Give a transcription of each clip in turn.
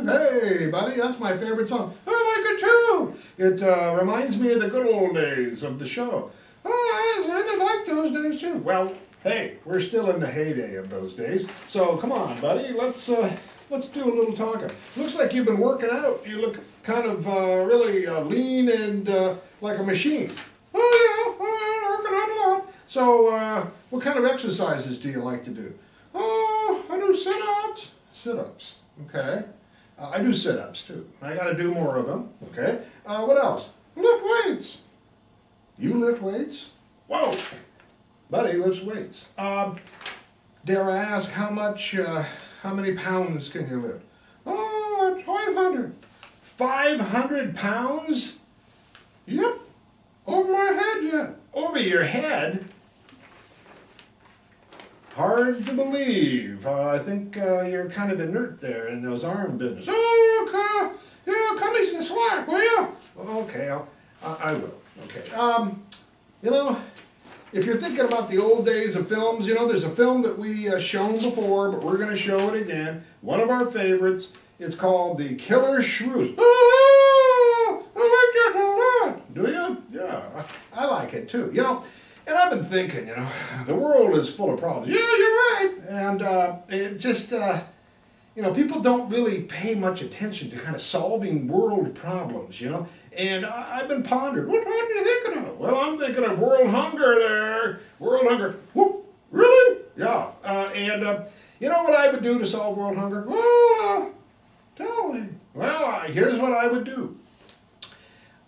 Hey, buddy, that's my favorite song. I like it too. It reminds me of the good old days of the show. Oh, I did like those days too. Well, hey, we're still in the heyday of those days. So come on, buddy, let's do a little talking. Looks like you've been working out. You look kind of really lean and like a machine. Oh yeah, I'm working out a lot. So what kind of exercises do you like to do? Oh, I do sit-ups. Sit-ups, okay. I do sit-ups too. I got to do more of them, okay. What else? Lift weights. You lift weights? Whoa, buddy lifts weights. Dare I ask how many pounds can you lift? Oh, 500. 500 pounds? Yep. Over my head yet. Over your head? Hard to believe. I think you're kind of inert there in those arm business. Oh, okay. Yeah, cut me some slack, will you? Okay, I will. Okay. You know, if you're thinking about the old days of films, you know, there's a film that we shown before, but we're going to show it again. One of our favorites. It's called The Killer Shrews. Oh, I like that a lot. Do you? Yeah, I like it too. You know, and I've been thinking, you know, the world is full of problems. Yeah, you're right. And it just, you know, people don't really pay much attention to kind of solving world problems, you know. And I've been pondering, what problem are you thinking of? Well, I'm thinking of world hunger there. World hunger. Whoop, really? Yeah. You know what I would do to solve world hunger? Well, tell me. Well, here's what I would do.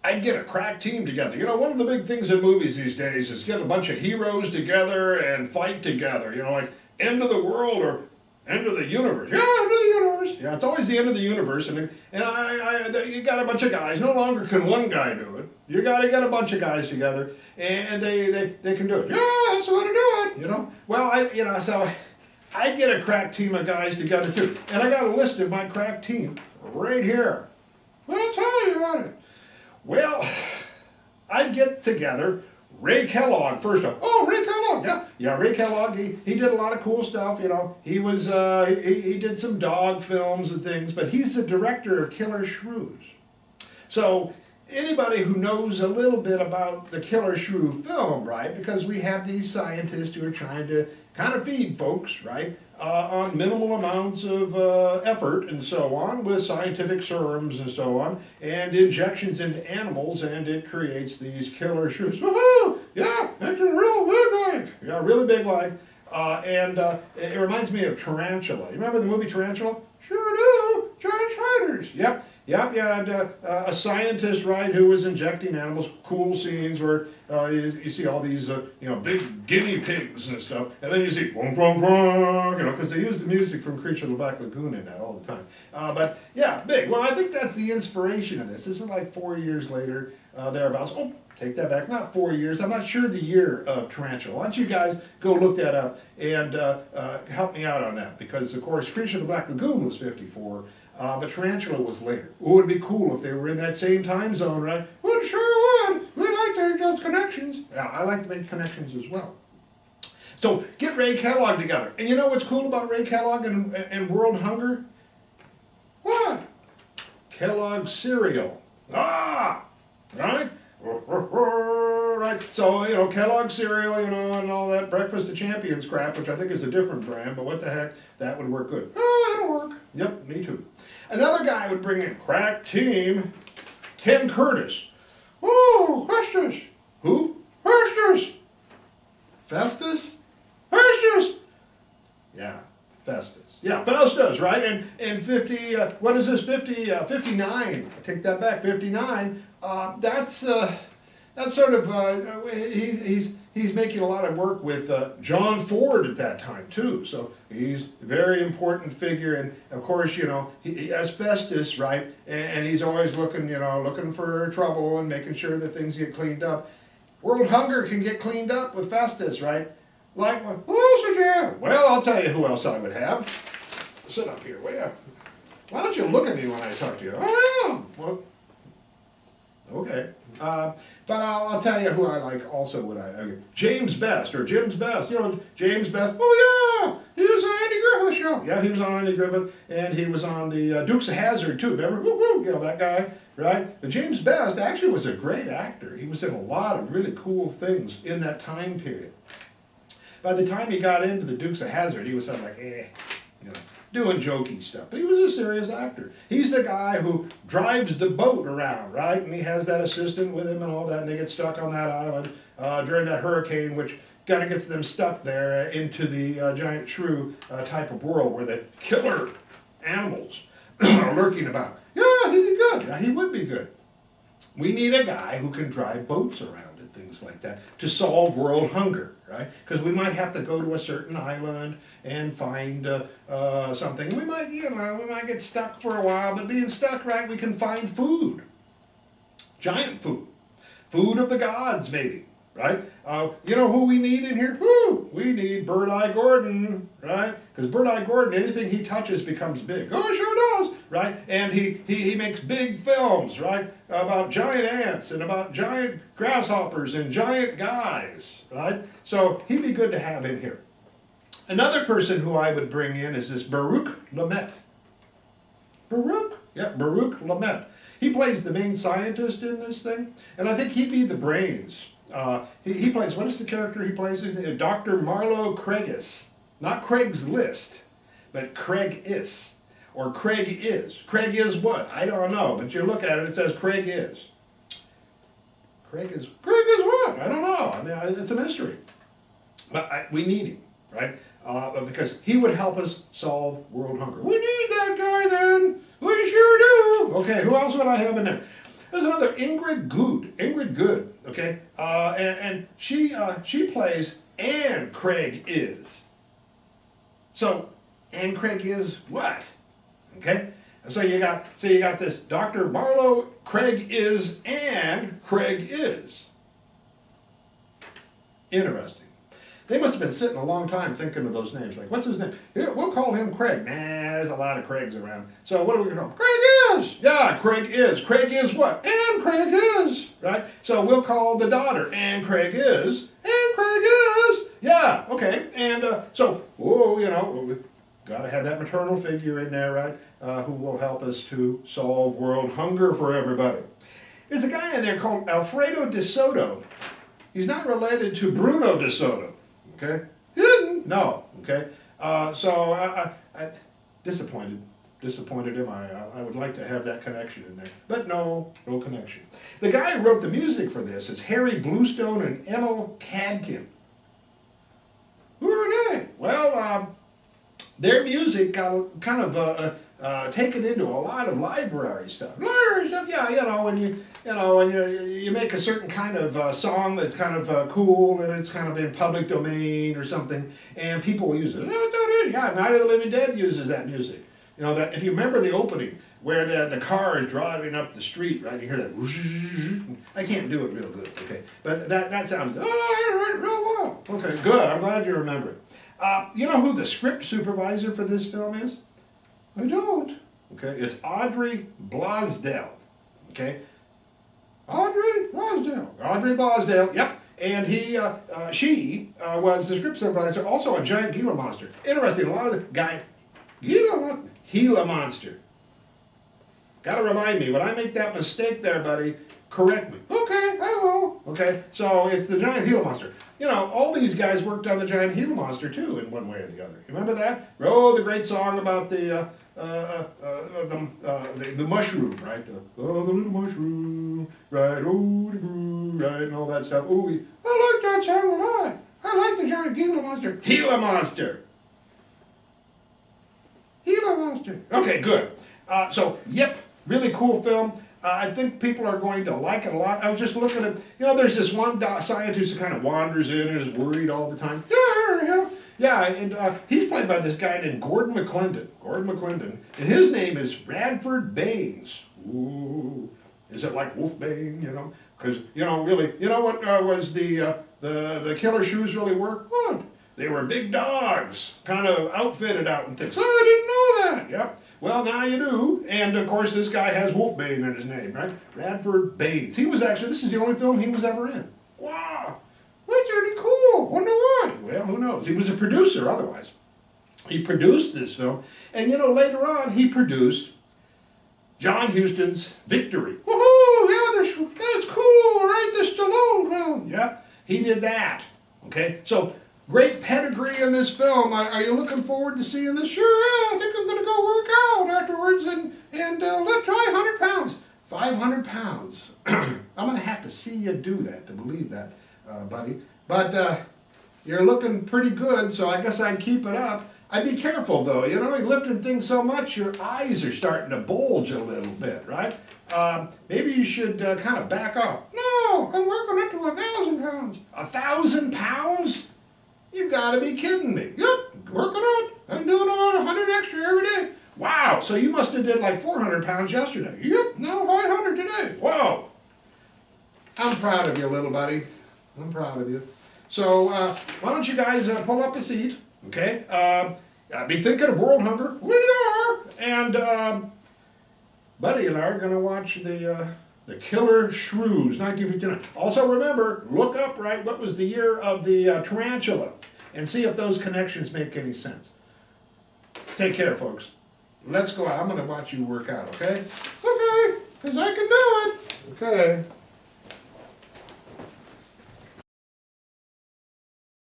I'd get a crack team together. You know, one of the big things in movies these days is get a bunch of heroes together and fight together. You know, like end of the world or end of the universe. Yeah, end of the universe. Yeah, it's always the end of the universe. And you got a bunch of guys. No longer can one guy do it. You got to get a bunch of guys together, and they can do it. Yeah, that's the way to do it. You know. Well, so I get a crack team of guys together too, and I got a list of my crack team right here. Well, I'll tell you about it. Well, I'd get together Ray Kellogg first off. Oh, Ray Kellogg, yeah, Ray Kellogg. He did a lot of cool stuff. You know, he was he did some dog films and things, but he's the director of Killer Shrews. So anybody who knows a little bit about the Killer Shrew film, right? Because we have these scientists who are trying to kind of feed folks, right, on minimal amounts of effort and so on, with scientific serums and so on, and injections into animals, and it creates these killer shrews. Woohoo! Yeah, that's a real big like. Yeah, really big like. It reminds me of Tarantula. You remember the movie Tarantula? Sure do. Giant spiders. Yep. You had a scientist, right, who was injecting animals. Cool scenes where you see all these, big guinea pigs and stuff, and then you see boom, boom, boom, because they use the music from Creature of the Black Lagoon in that all the time. But yeah, big. Well, I think that's the inspiration of this. This is like 4 years later, thereabouts. Oh, take that back. Not 4 years. I'm not sure the year of Tarantula. Why don't you guys go look that up and help me out on that? Because, of course, Creature of the Black Lagoon was 54. But Tarantula was later. Oh, it'd be cool if they were in that same time zone, right? Well, it sure would. We like to make those connections. Yeah, I like to make connections as well. So get Ray Kellogg together. And you know what's cool about Ray Kellogg and world hunger? What? Kellogg cereal. Ah! Right? Right. So, Kellogg cereal, and all that Breakfast of Champions crap, which I think is a different brand, but what the heck, that would work good. Oh, that'll work. Yep, me too. Another guy would bring in crack team, Ken Curtis. Oh, Festus. Who? Festus. Festus? Festus. Yeah, Festus. Yeah, Festus, right? And 50, what is this, 59. I take that back, 59. That's sort of, he's making a lot of work with John Ford at that time too. So he's a very important figure, and of course, he has Festus, right? And he's always looking for trouble and making sure that things get cleaned up. World hunger can get cleaned up with Festus, right? Like, who else would you have? Well, I'll tell you who else I would have. Sit up here, will you? Why don't you look at me when I talk to you? Oh, yeah. Well, Okay. But I'll tell you who I like also. James Best, or Jim's Best. You know, James Best. Oh, yeah, he was on Andy Griffith's show. Yeah, he was on Andy Griffith, and he was on the Dukes of Hazzard, too. Remember? Woo, woo, you know, that guy, right? But James Best actually was a great actor. He was in a lot of really cool things in that time period. By the time he got into the Dukes of Hazzard, he was sort of like, you know, doing jokey stuff. But he was a serious actor. He's the guy who drives the boat around, right? And he has that assistant with him and all that, and they get stuck on that island during that hurricane, which kind of gets them stuck there into the giant shrew type of world where the killer animals are lurking about. Yeah, he'd be good. Yeah, he would be good. We need a guy who can drive boats around and things like that to solve world hunger, right? Because we might have to go to a certain island and find something. We might, you know, we might get stuck for a while, but being stuck, right, we can find food. Giant food. Food of the gods, maybe, right? You know who we need in here? Woo! We need Bird-Eye Gordon, right? Because Bird-Eye Gordon, anything he touches becomes big. Oh, it sure does, right? And he makes big films, right? About giant ants and about giant grasshoppers and giant guys, right? So he'd be good to have in here. Another person who I would bring in is this Baruch Lamette. Baruch Lamette. He plays the main scientist in this thing, and I think he'd be the brains. He plays, what is the character he plays? Dr. Marlowe Craigus. Not Craig's List, but Craig is. Or Craig is. Craig is what? I don't know, but you look at it, it says Craig is. Craig is what? I don't know. I mean, it's a mystery. But we need him, right? Because he would help us solve world hunger. We need that guy then. We sure do. Okay, who else would I have in there? There's another Ingrid Good, okay? And she plays Anne Craig is. So, Anne Craig is what? Okay? So you got this Dr. Marlowe Craig is and Craig is. Interesting. They must have been sitting a long time thinking of those names. Like, what's his name? Yeah, we'll call him Craig. Nah, there's a lot of Craigs around. So what are we going to call him? Craig is! Yeah, Craig is. Craig is what? And Craig is! Right? So we'll call the daughter and Craig is. And Craig is! Yeah, okay. And so, you know, we've got to have that maternal figure in there, right? Who will help us to solve world hunger for everybody. There's a guy in there called Alfredo De Soto. He's not related to Bruno De Soto. Okay? No. Okay? So I disappointed him. I would like to have that connection in there. But no connection. The guy who wrote the music for this is Harry Bluestone and Emil Cadkin. Who are they? Well, their music got kind of taken into a lot of library stuff. Yeah, when you make a certain kind of song that's kind of cool and it's kind of in public domain or something, and people will use it. Yeah, Night of the Living Dead uses that music. You know, that if you remember the opening where the car is driving up the street, right? You hear that. I can't do it real good, okay? But that sounds real well. Okay, good. I'm glad you remember it. You know who the script supervisor for this film is? I don't. Okay, it's Audrey Blasdell. Okay, Audrey Blasdell. Yep. And she was the script supervisor also on Giant Gila Monster. Interesting. A lot of the guy Gila Monster. Got to remind me when I make that mistake there, buddy. Correct me. Okay, I will. Okay, so it's the Giant Gila Monster. You know, all these guys worked on the Giant Gila Monster too, in one way or the other. You remember that? Oh, the great song about the mushroom, right? The little mushroom, right? Oh, the groove, right? And all that stuff. Oh, I like that song a lot. I like the Giant Gila Monster. Gila Monster. Gila Monster. Okay, good. So, yep, really cool film. I think people are going to like it a lot. I was just looking at, there's this one scientist who kind of wanders in and is worried all the time. Yeah, and he's played by this guy named Gordon McClendon. And his name is Radford Baines. Ooh, is it like Wolfbane, Because, really, what was the killer Shrews really were? What? They were big dogs, kind of outfitted out and things. Oh, I didn't know that. Yep. Well, now you do. And of course, this guy has Wolfbane in his name, right? Radford Baines. He was actually, this is the only film he was ever in. Wow, that's pretty cool. Wonder why? Well, who knows? He was a producer otherwise. He produced this film. And you know, later on, he produced John Huston's Victory. Woohoo! Yeah, that's cool, right? The Stallone film. Yeah, he did that. Okay, so great pedigree in this film. Are you looking forward to seeing this? Sure, yeah, I think I'm going to go work out afterwards and let's try 100 pounds. 500 pounds. I'm going to have to see you do that to believe that, buddy. But you're looking pretty good, so I guess I'd keep it up. I'd be careful, though. You know, you're lifting things so much, your eyes are starting to bulge a little bit, right? Maybe you should kind of back off. No, I'm working up to 1,000 pounds. 1,000 pounds? You gotta be kidding me. Yep, working out. I'm doing about 100 extra every day. Wow, so you must have did like 400 pounds yesterday. Yep, now 500 today. Whoa. I'm proud of you, little buddy. I'm proud of you. So why don't you guys pull up a seat, okay? Be thinking of world hunger. We are. And Buddy and I are going to watch the Killer Shrews, 1959. Also remember, look up, right, what was the year of the tarantula, and see if those connections make any sense. Take care, folks. Let's go out. I'm going to watch you work out, okay? Okay, because I can do it. Okay.